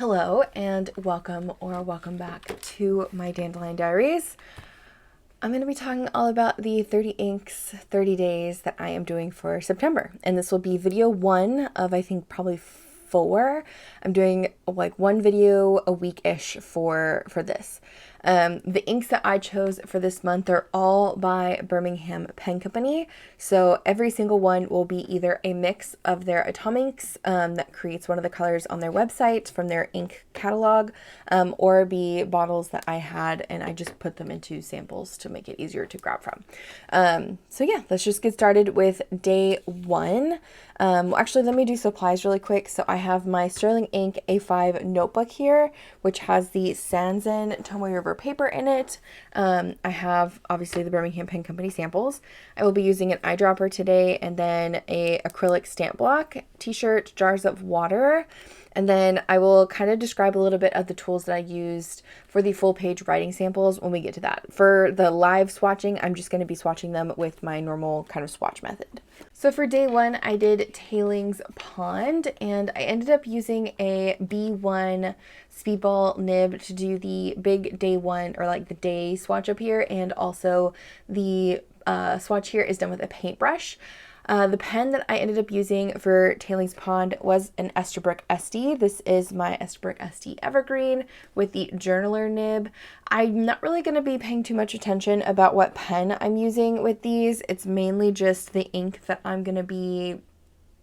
Hello and welcome back to my Dandelion Diaries. I'm going to be talking all about the 30 inks 30 days that I am doing for September, and this will be video 1 of I think probably 4. I'm doing like 1 video a week-ish for this. The inks that I chose for this month are all by Birmingham Pen Company. So every single one will be either a mix of their Atominks that creates one of the colors on their website from their ink catalog, or be bottles that I had and I just put them into samples to make it easier to grab from. So yeah, let's just get started with day 1. Well, actually, let me do supplies really quick. So I have my Sterling Ink A5 notebook here, which has the Sanzen Tomoe River paper in it. I have obviously the Birmingham Pen Company samples. I will be using an eyedropper today, and then a acrylic stamp block, t-shirt, jars of water, and then I will kind of describe a little bit of the tools that I used for the full page writing samples when we get to that. For the live swatching, I'm just going to be swatching them with my normal kind of swatch method. So for day 1, I did Tailings Pond, and I ended up using a B1 speedball nib to do the big day 1, or like the day swatch up here, and also the swatch here is done with a paintbrush. The pen that I ended up using for Tailings Pond was an 𝗬𝗏𝗏𝗏. This is my 𝗬𝗏𝗏𝗏 Evergreen with the journaler nib. I'm not really going to be paying too much attention about what pen I'm using with these. It's mainly just the ink that I'm going to be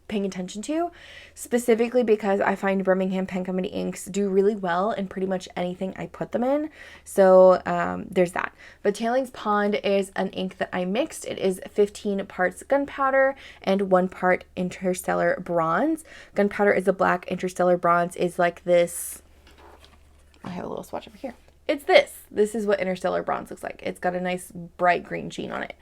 paying attention to, specifically because I find Birmingham Pen Company inks do really well in pretty much anything I put them in. So there's that. But Tailings Pond is an ink that I mixed. It is 15 parts gunpowder and 1 part interstellar bronze. Gunpowder is a black, interstellar bronze is like this. I have a little swatch over here. It's this. This is what interstellar bronze looks like. It's got a nice bright green sheen on it.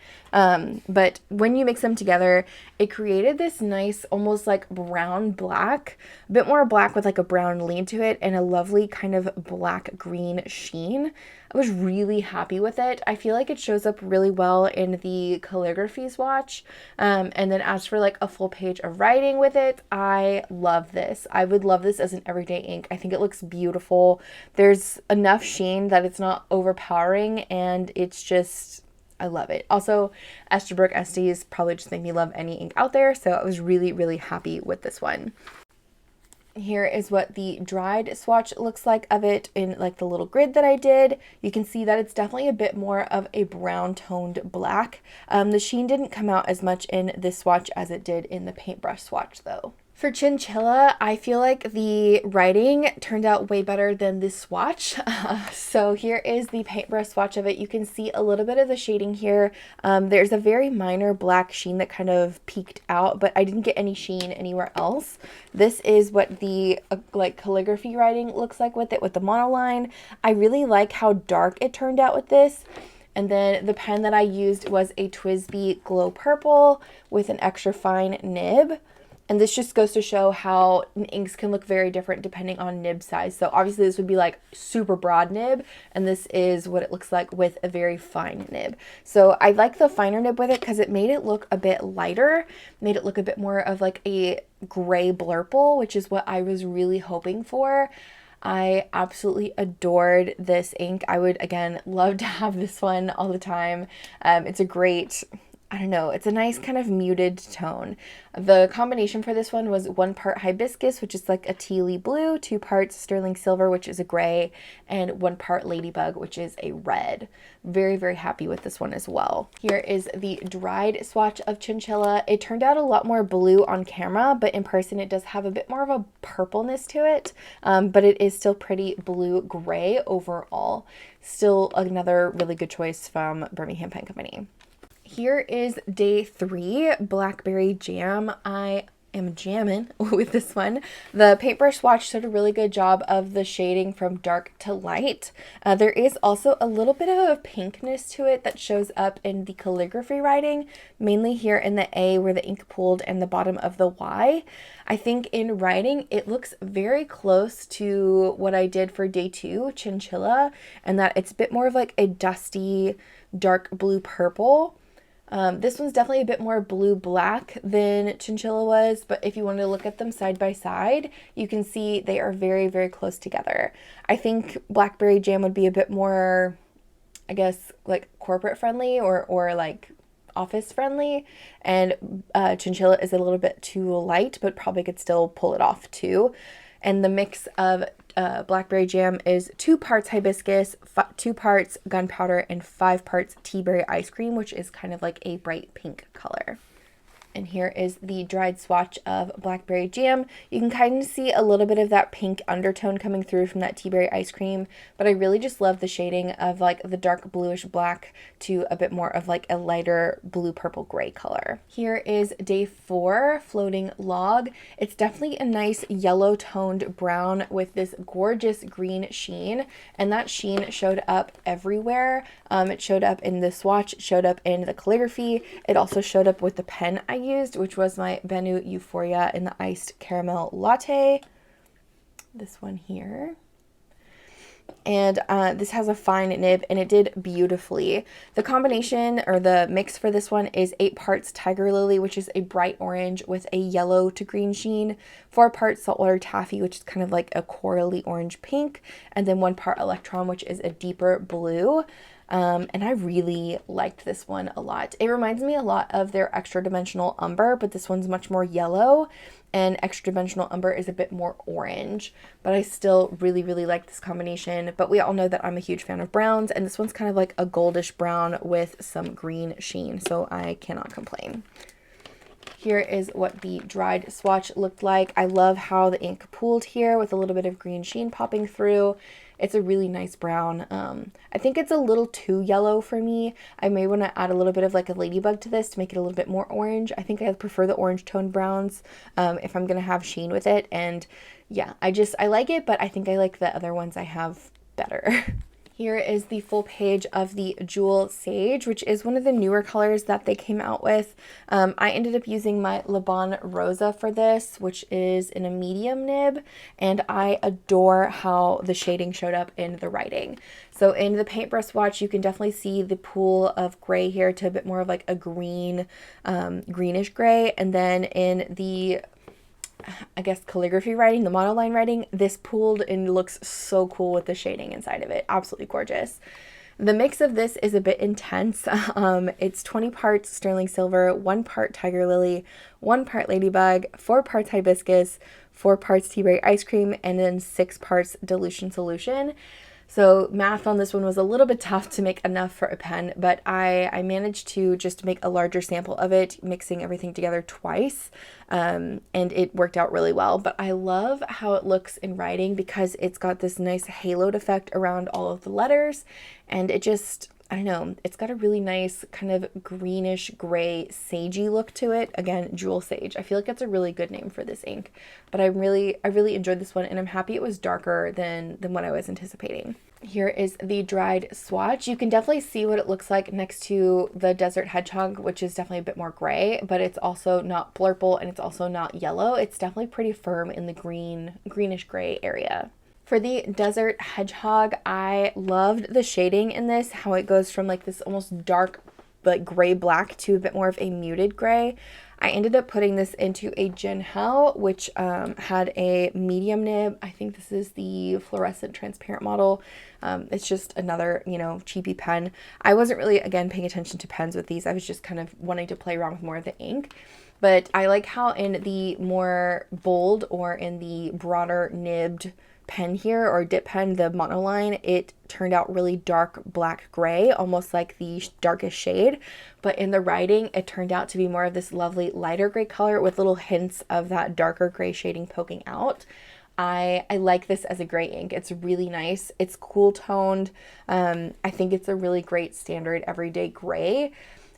But when you mix them together, it created this nice, almost like brown black, a bit more black with like a brown lean to it, and a lovely kind of black green sheen. I was really happy with it. I feel like it shows up really well in the calligraphy swatch. And then as for like a full page of writing with it, I love this. I would love this as an everyday ink. I think it looks beautiful. There's enough sheen that it's not overpowering, and it's just, I love it. Also, 𝗬𝗏𝗏𝗏s probably just make me love any ink out there, so I was really, really happy with this one. Here is what the dried swatch looks like of it in like the little grid that I did. You can see that it's definitely a bit more of a brown toned black. The sheen didn't come out as much in this swatch as it did in the paintbrush swatch though. For Chinchilla, I feel like the writing turned out way better than this swatch. So here is the paintbrush swatch of it. You can see a little bit of the shading here. There's a very minor black sheen that kind of peeked out, but I didn't get any sheen anywhere else. This is what the like calligraphy writing looks like with it, with the monoline. I really like how dark it turned out with this. And then the pen that I used was a 𝗬𝗏𝗏𝗏 Glow Purple with an extra fine nib. And this just goes to show how inks can look very different depending on nib size. So obviously this would be like super broad nib, and this is what it looks like with a very fine nib. So I like the finer nib with it because it made it look a bit lighter, made it look a bit more of like a gray blurple, which is what I was really hoping for. I absolutely adored this ink. I would, again, love to have this one all the time. It's a great, I don't know, it's a nice kind of muted tone. The combination for this one was 1 part hibiscus, which is like a tealy blue, 2 parts sterling silver, which is a gray, and 1 part ladybug, which is a red. Very, very happy with this one as well. Here is the dried swatch of Chinchilla. It turned out a lot more blue on camera, but in person it does have a bit more of a purpleness to it, but it is still pretty blue-gray overall. Still another really good choice from Birmingham Pen Company. Here is day 3, Blackberry Jam. I am jamming with this one. The paintbrush swatch did a really good job of the shading from dark to light. There is also a little bit of a pinkness to it that shows up in the calligraphy writing, mainly here in the A where the ink pooled and the bottom of the Y. I think in writing it looks very close to what I did for day 2, Chinchilla, and that it's a bit more of like a dusty dark blue purple. This one's definitely a bit more blue-black than Chinchilla was, but if you want to look at them side by side, you can see they are very, very close together. I think Blackberry Jam would be a bit more, I guess, like corporate friendly or like office friendly, and Chinchilla is a little bit too light, but probably could still pull it off too. And the mix of Blackberry Jam is 2 parts hibiscus, 2 parts gunpowder, and 5 parts tea berry ice cream, which is kind of like a bright pink color. And here is the dried swatch of Blackberry Jam. You can kind of see a little bit of that pink undertone coming through from that tea berry ice cream, but I really just love the shading of like the dark bluish black to a bit more of like a lighter blue purple gray color. Here is day 4, Floating Log. It's definitely a nice yellow toned brown with this gorgeous green sheen, and that sheen showed up everywhere. It showed up in the swatch, it showed up in the calligraphy, it also showed up with the pen I used, which was my 𝗏𝗏 in the iced caramel latte. This one here. And this has a fine nib, and it did beautifully. The combination or the mix for this one is 8 parts Tiger Lily, which is a bright orange with a yellow to green sheen, 4 parts Saltwater Taffy, which is kind of like a corally orange pink, and then 1 part Electron, which is a deeper blue. And I really liked this one a lot. It reminds me a lot of their Extra Dimensional Umber, but this one's much more yellow, and Extra Dimensional Umber is a bit more orange, but I still really, really like this combination. But we all know that I'm a huge fan of browns, and this one's kind of like a goldish brown with some green sheen, so I cannot complain. Here is what the dried swatch looked like. I love how the ink pooled here with a little bit of green sheen popping through. It's a really nice brown. I think it's a little too yellow for me. I may want to add a little bit of like a ladybug to this to make it a little bit more orange. I think I prefer the orange toned browns if I'm going to have sheen with it. And yeah, I like it, but I think I like the other ones I have better. Here is the full page of the Jewel Sage, which is one of the newer colors that they came out with. I ended up using my Le Bon Rosa for this, which is in a medium nib, and I adore how the shading showed up in the writing. So in the paintbrush swatch, you can definitely see the pool of gray here to a bit more of like a green, greenish gray, and then in the I guess calligraphy writing, the monoline writing, this pooled and looks so cool with the shading inside of it. Absolutely gorgeous. The mix of this is a bit intense. It's 20 parts sterling silver, 1 part Tiger Lily, 1 part ladybug, 4 parts hibiscus, 4 parts tea berry ice cream, and then 6 parts dilution solution. So math on this one was a little bit tough to make enough for a pen, but I managed to just make a larger sample of it, mixing everything together twice, and it worked out really well. But I love how it looks in writing because it's got this nice haloed effect around all of the letters, and it just, I don't know, it's got a really nice kind of greenish gray sagey look to it. Again, Jewel Sage. I feel like that's a really good name for this ink, but I really enjoyed this one, and I'm happy it was darker than what I was anticipating. Here is the dried swatch. You can definitely see what it looks like next to the Desert Hedgehog, which is definitely a bit more gray, but it's also not blurple and it's also not yellow. It's definitely pretty firm in the greenish gray area. For the Desert Hedgehog, I loved the shading in this, how it goes from like this almost dark like gray black to a bit more of a muted gray. I ended up putting this into a Jinhao, which had a medium nib. I think this is the fluorescent transparent model. It's just another, you know, cheapy pen. I wasn't really, again, paying attention to pens with these. I was just kind of wanting to play around with more of the ink. But I like how in the more bold or in the broader nibbed pen here, or dip pen, the monoline, it turned out really dark black gray, almost like the darkest shade, but in the writing it turned out to be more of this lovely lighter gray color with little hints of that darker gray shading poking out. I like this as a gray ink. It's really nice. It's cool toned. I think it's a really great standard everyday gray.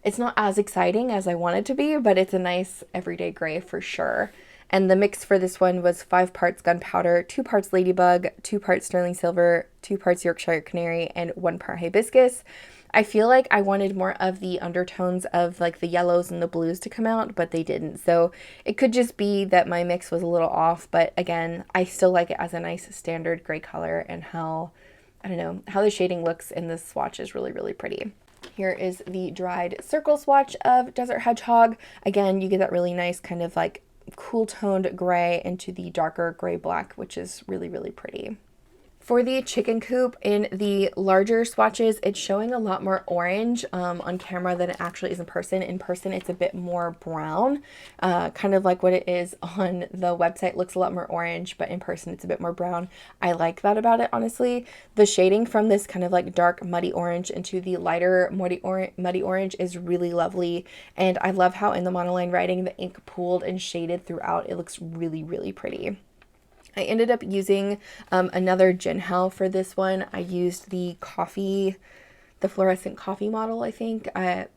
It's not as exciting as I want it to be, but it's a nice everyday gray for sure. And the mix for this one was 5 parts gunpowder, 2 parts ladybug, 2 parts sterling silver, 2 parts Yorkshire canary, and 1 part hibiscus. I feel like I wanted more of the undertones of like the yellows and the blues to come out, but they didn't. So it could just be that my mix was a little off, but again, I still like it as a nice standard gray color, and how, I don't know, how the shading looks in this swatch is really, really pretty. Here is the dried circle swatch of Desert Hedgehog. Again, you get that really nice kind of like cool toned gray into the darker gray black, which is really, really pretty. For the chicken coop, in the larger swatches, it's showing a lot more orange on camera than it actually is in person. In person, it's a bit more brown, kind of like what it is on the website. Looks a lot more orange, but in person, it's a bit more brown. I like that about it, honestly. The shading from this kind of like dark muddy orange into the lighter muddy orange is really lovely. And I love how in the monoline writing, the ink pooled and shaded throughout. It looks really, really pretty. I ended up using another 𝗏𝗏 for this one. I used the fluorescent coffee model, I think.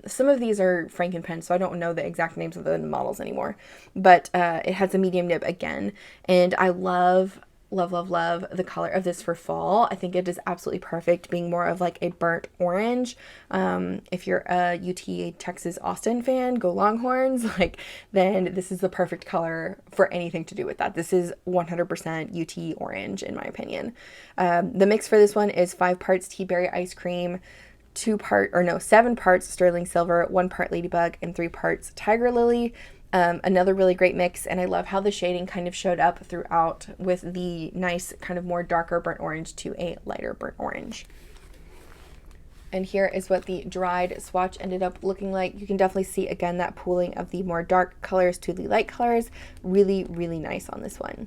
Some of these are Frankenpen, so I don't know the exact names of the models anymore. But it has a medium nib again. And I love the color of this for fall. I think it is absolutely perfect, being more of like a burnt orange. If you're a UT Texas Austin fan, go Longhorns, then this is the perfect color for anything to do with that. This is 100% UT orange in my opinion. The mix for this one is 5 parts tea berry ice cream, 7 parts sterling silver, 1 part ladybug, and 3 parts tiger lily. Another really great mix, and I love how the shading kind of showed up throughout with the nice kind of more darker burnt orange to a lighter burnt orange. And here is what the dried swatch ended up looking like. You can definitely see again that pooling of the more dark colors to the light colors. Really, really nice on this one.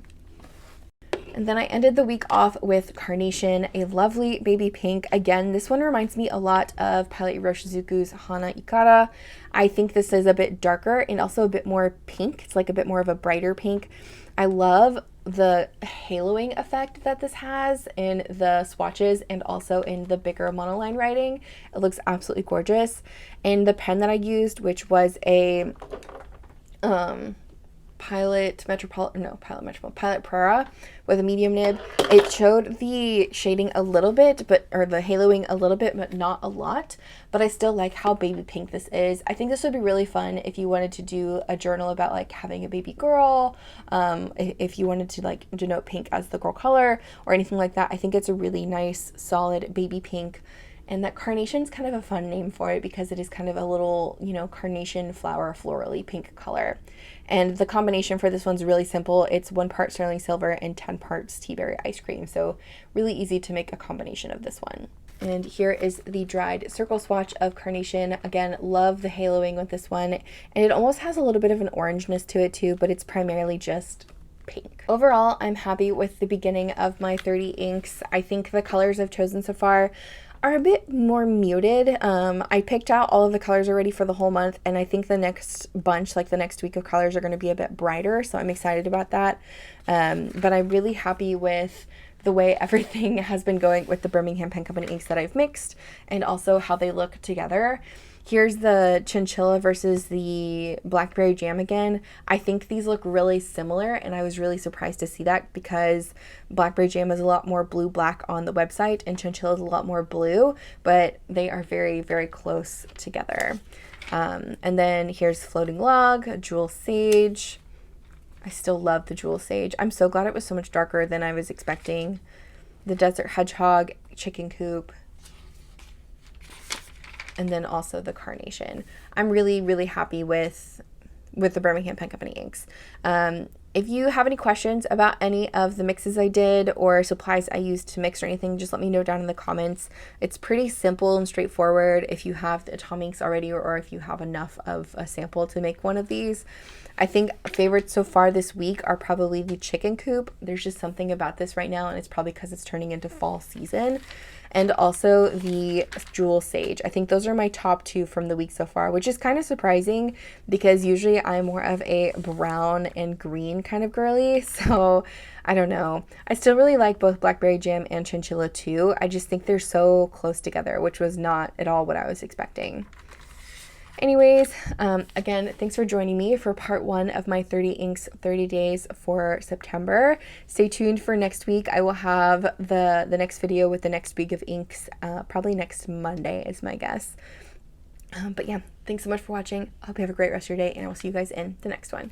And then I ended the week off with Carnation, a lovely baby pink. Again, this one reminds me a lot of Palette Iroshizuku's Hana Ikara. I think this is a bit darker and also a bit more pink. It's like a bit more of a brighter pink. I love the haloing effect that this has in the swatches and also in the bigger monoline writing. It looks absolutely gorgeous. And the pen that I used, which was a Pilot Prera with a medium nib. It showed the shading a little bit, or the haloing a little bit, but not a lot. But I still like how baby pink this is. I think this would be really fun if you wanted to do a journal about like having a baby girl, if you wanted to like denote pink as the girl color or anything like that. I think it's a really nice, solid baby pink. And that Carnation is kind of a fun name for it because it is kind of a little, carnation flower florally pink color. And the combination for this one's really simple. It's 1 part sterling silver and 10 parts tea berry ice cream. So really easy to make a combination of this one. And here is the dried circle swatch of Carnation. Again, love the haloing with this one. And it almost has a little bit of an orangeness to it too, but it's primarily just pink. Overall, I'm happy with the beginning of my 30 inks. I think the colors I've chosen so far are a bit more muted. I picked out all of the colors already for the whole month, and I think the next bunch, like the next week of colors, are going to be a bit brighter, so I'm excited about that. But I'm really happy with the way everything has been going with the Birmingham Pen Company inks that I've mixed, and also how they look together. Here's the Chinchilla versus the Blackberry Jam again. I think these look really similar, and I was really surprised to see that because Blackberry Jam is a lot more blue-black on the website, and Chinchilla is a lot more blue, but they are very, very close together. And then here's Floating Log, Jewel Sage. I still love the Jewel Sage. I'm so glad it was so much darker than I was expecting. The Desert Hedgehog, Chicken Coop, and then also the Carnation. I'm really, really happy with the Birmingham Pen Company inks. If you have any questions about any of the mixes I did or supplies I used to mix or anything, just let me know down in the comments. It's pretty simple and straightforward if you have the Atominks already or if you have enough of a sample to make one of these. I think favorites so far this week are probably the Chicken Coop. There's just something about this right now, and it's probably because it's turning into fall season. And also the Jewel Sage. I think those are my top 2 from the week so far, which is kind of surprising because usually I'm more of a brown and green kind of girly. So I don't know. I still really like both Blackberry Jam and Chinchilla too. I just think they're so close together, which was not at all what I was expecting. Anyways, again, thanks for joining me for part 1 of my 30 inks 30 days for September. Stay tuned for next week. I will have the next video with the next week of inks, probably next Monday is my guess. But yeah, thanks so much for watching. I hope you have a great rest of your day, and I will see you guys in the next one.